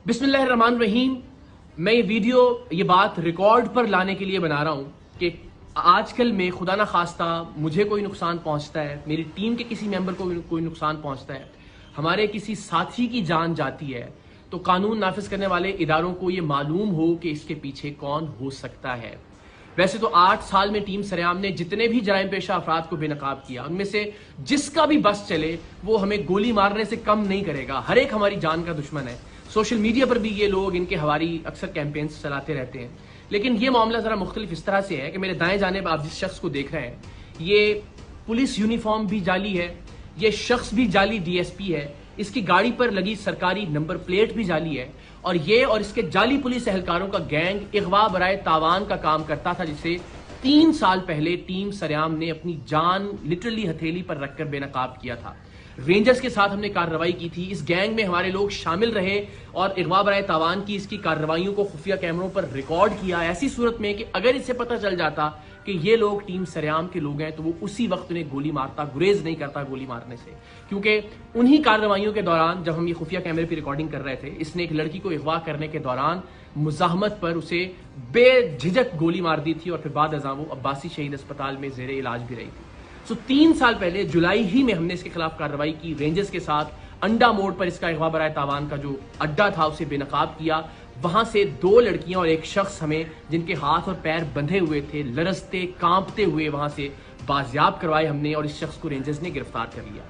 बिस्मिल्लाहिर्रहमानिर्रहीम। मैं ये वीडियो ये बात रिकॉर्ड पर लाने के लिए बना रहा हूँ कि आजकल में खुदा ना खास्ता मुझे कोई नुकसान पहुँचता है, मेरी टीम के किसी मेंबर को कोई नुकसान पहुँचता है, हमारे किसी साथी की जान जाती है, तो कानून नाफिज करने वाले इदारों को ये मालूम हो कि इसके पीछे कौन हो सकता है। वैसे तो 8 साल में टीम सरेआम ने जितने भी जराइम पेशा अफराद को बेनकाब किया, उनमें से जिसका भी बस चले वो हमें गोली मारने से कम नहीं करेगा। हर एक हमारी जान का दुश्मन है। सोशल मीडिया पर भी ये लोग इनके हवारी अक्सर कैंपेन्स चलाते रहते हैं। लेकिन ये मामला जरा मुख्तलिफ इस तरह से है कि मेरे दाएं जानिब आप जिस शख्स को देख रहे हैं, ये पुलिस यूनिफॉर्म भी जाली है, ये शख्स भी जाली डीएसपी है, इसकी गाड़ी पर लगी सरकारी नंबर प्लेट भी जाली है, और ये और इसके जाली पुलिस एहलकारों का गैंग इगवा बराए तावान का काम करता था, जिसे 3 साल पहले टीम सरेआम ने अपनी जान लिटरली हथेली पर रखकर बेनकाब किया था। रेंजर्स के साथ हमने कार्रवाई की थी, इस गैंग में हमारे लोग शामिल रहे और इगवा बराए तावान की इसकी कार्रवाइयों को खुफिया कैमरों पर रिकॉर्ड किया, ऐसी सूरत में कि अगर इसे पता चल जाता कि ये लोग टीम सरेआम के लोग हैं तो वो उसी वक्त उन्हें गोली मारता, गुरेज नहीं करता गोली मारने से। क्योंकि उन्हीं कार्रवाइयों के दौरान जब हम ये खुफिया कैमरे पर रिकॉर्डिंग कर रहे थे, इसने एक लड़की को अगवा करने के दौरान मुजाहमत पर उसे बेझिझक गोली मार दी थी और फिर बाद अज़ां वो अब्बासी शहीद अस्पताल में ज़ेरे इलाज भी रही थी। 3 साल पहले जुलाई ही में हमने इसके खिलाफ कार्रवाई की। रेंजर्स के साथ अंडा मोड़ पर इसका अगवा बराए तावान का जो अड्डा था उसे बेनकाब किया। वहां से 2 लड़कियां और एक शख्स हमें, जिनके हाथ और पैर बंधे हुए थे, लरजते कांपते हुए वहां से बाजियाब करवाए हमने, और इस शख्स को रेंजर्स ने गिरफ्तार कर लिया।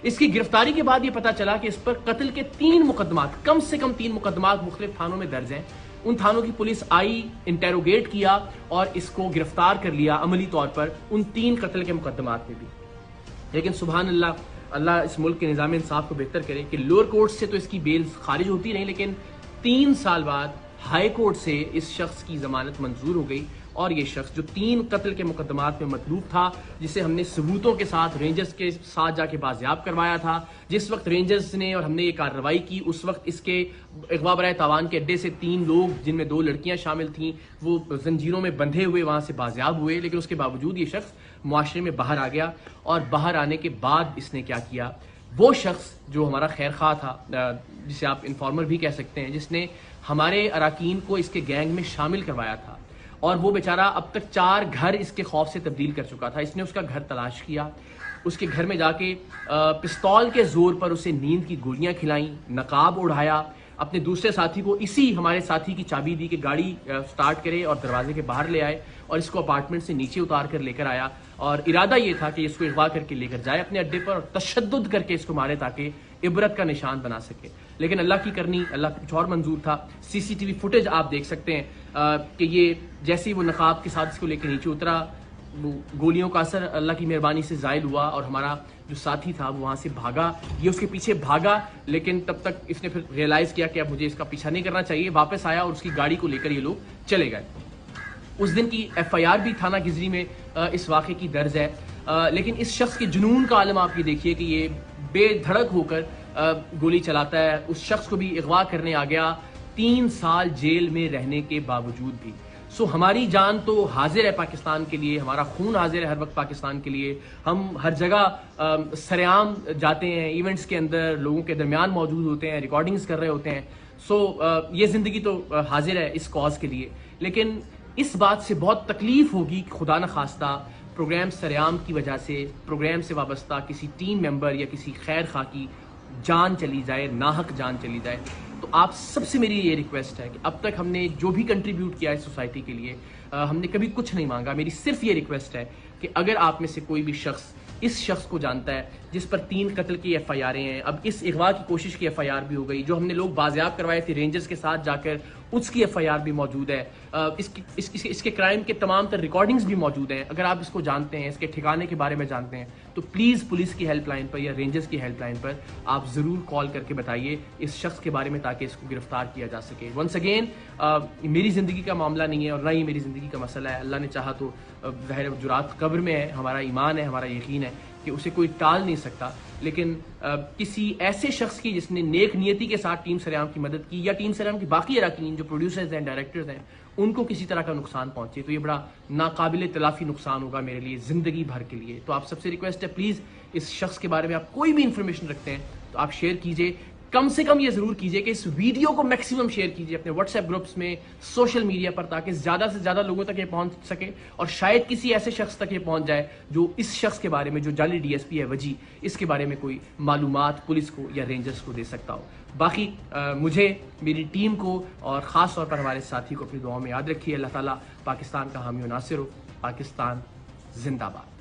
इसकी गिरफ्तारी के बाद यह पता चला कि इस पर कत्ल के 3 मुकदमात, कम से कम 3 मुकदमात मुख्तलिफ थानों में दर्ज हैं। उन थानों की पुलिस आई, इंटेरोगेट किया और इसको गिरफ्तार कर लिया अमली तौर पर उन 3 कत्ल के मुकदमात में भी। लेकिन सुभान अल्लाह, अल्लाह इस मुल्क के निज़ाम इंसाफ को बेहतर करे कि लोअर कोर्ट से तो इसकी बेल खारिज होती नहीं, लेकिन 3 साल बाद हाई कोर्ट से इस शख्स की जमानत मंजूर हो गई। और ये शख्स जो 3 कत्ल के मुकदमात में मतलूब था, जिसे हमने सबूतों के साथ रेंजर्स के साथ जाके बाजियाब करवाया था, जिस वक्त रेंजर्स ने और हमने ये कार्रवाई की उस वक्त इसके अगवा बराए तावान के अड्डे से 3 लोग, जिनमें 2 लड़कियां शामिल थीं, वो जंजीरों में बंधे हुए वहां से बाजियाब हुए। लेकिन उसके बावजूद ये शख्स मुआशरे में बाहर आ गया, और बाहर आने के बाद इसने क्या किया, वो शख्स जो हमारा खैर खा था, जिसे आप इन्फॉर्मर भी कह सकते हैं, जिसने हमारे अराकीन को इसके गैंग में शामिल करवाया था, और वो बेचारा अब तक 4 घर इसके खौफ से तब्दील कर चुका था। इसने उसका घर तलाश किया, उसके घर में जाके पिस्तौल के जोर पर उसे नींद की गोलियां खिलाई, नकाब उड़ाया, अपने दूसरे साथी को इसी हमारे साथी की चाबी दी कि गाड़ी स्टार्ट करे और दरवाजे के बाहर ले आए, और इसको अपार्टमेंट से नीचे उतार कर लेकर आया। और इरादा ये था कि इसको अगवा करके लेकर जाए अपने अड्डे पर और तशद्दुद करके इसको मारे ताकि इबरत का निशान बना सके। लेकिन अल्लाह की करनी, अल्लाह कुछ और मंजूर था। सीसीटीवी फुटेज आप देख सकते हैं कि ये जैसे ही वो नकाब के साथ इसको लेकर नीचे उतरा, वो गोलियों का असर अल्लाह की मेहरबानी से जायल हुआ, और हमारा जो साथी था वो वहां से भागा। ये उसके पीछे भागा, लेकिन तब तक इसने फिर रियलाइज किया कि अब मुझे इसका पीछा नहीं करना चाहिए। वापस आया और उसकी गाड़ी को लेकर ये लोग चले गए। उस दिन की FIR भी थाना गिजरी में इस वाक़े की दर्ज है। लेकिन इस शख्स के जुनून का आलम आप ये देखिए कि ये बेधड़क होकर गोली चलाता है। उस शख्स को भी अगवा करने आ गया 3 साल जेल में रहने के बावजूद भी। सो हमारी जान तो हाजिर है पाकिस्तान के लिए, हमारा खून हाजिर है हर वक्त पाकिस्तान के लिए। हम हर जगह सरेआम जाते हैं, इवेंट्स के अंदर लोगों के दरमियान मौजूद होते हैं, रिकॉर्डिंग्स कर रहे होते हैं। सो ये ज़िंदगी तो हाजिर है इस कॉज के लिए। लेकिन इस बात से बहुत तकलीफ होगी कि खुदा न खास्ता प्रोग्राम सरेआम की वजह से प्रोग्राम से वाबस्ता किसी टीम मेंबर या किसी खैर खा की जान चली जाए, नाहक जान चली जाए। तो आप सबसे मेरी ये रिक्वेस्ट है कि अब तक हमने जो भी कंट्रीब्यूट किया है सोसाइटी के लिए, हमने कभी कुछ नहीं मांगा। मेरी सिर्फ ये रिक्वेस्ट है कि अगर आप में से कोई भी शख्स इस शख्स को जानता है जिस पर 3 कत्ल की FIR हैं, अब इस अगवा की कोशिश की FIR भी हो गई, जो हमने लोग बाजियाब करवाए थे रेंजर्स के साथ जाकर, उसकी FIR भी मौजूद है, इसके क्राइम के तमाम तर रिकॉर्डिंग्स भी मौजूद हैं। अगर आप इसको जानते हैं, इसके ठिकाने के बारे में जानते हैं, तो प्लीज़ पुलिस की हेल्पलाइन पर या रेंजर्स की हेल्पलाइन पर आप ज़रूर कॉल करके बताइए इस शख्स के बारे में, ताकि इसको गिरफ्तार किया जा सके। वंस अगेन, मेरी ज़िंदगी का मामला नहीं है और ना ही मेरी ज़िंदगी का मसला है। अल्लाह ने चाहा तो ज़ाहिर जुरात कब्र में है, हमारा ईमान है, हमारा यकीन है कि उसे कोई टाल नहीं सकता। लेकिन किसी ऐसे शख्स की जिसने नेक नियति के साथ टीम सरेआम की मदद की, या टीम सरेआम की बाकी अराकीन जो प्रोड्यूसर्स हैं, डायरेक्टर्स हैं, उनको किसी तरह का नुकसान पहुंचे, तो ये बड़ा नाकाबिल तलाफी नुकसान होगा मेरे लिए ज़िंदगी भर के लिए। तो आप सबसे रिक्वेस्ट है, प्लीज़ इस शख्स के बारे में आप कोई भी इंफॉर्मेशन रखते हैं तो आप शेयर कीजिए। کم سے کم یہ ضرور کیجئے کہ اس ویڈیو کو میکسیمم شیئر کیجئے اپنے واٹس ایپ گروپس میں، سوشل میڈیا پر، تاکہ زیادہ سے زیادہ لوگوں تک یہ پہنچ سکے، اور شاید کسی ایسے شخص تک یہ پہنچ جائے جو اس شخص کے بارے میں، جو جعلی ڈی ایس پی ہے وجی، اس کے بارے میں کوئی معلومات پولیس کو یا رینجرز کو دے سکتا ہو۔ باقی مجھے، میری ٹیم کو اور خاص طور پر ہمارے ساتھی کو اپنی دعاؤں میں یاد رکھیے۔ اللہ تعالیٰ پاکستان کا حامی و ناصر ہو۔ پاکستان زندہ باد۔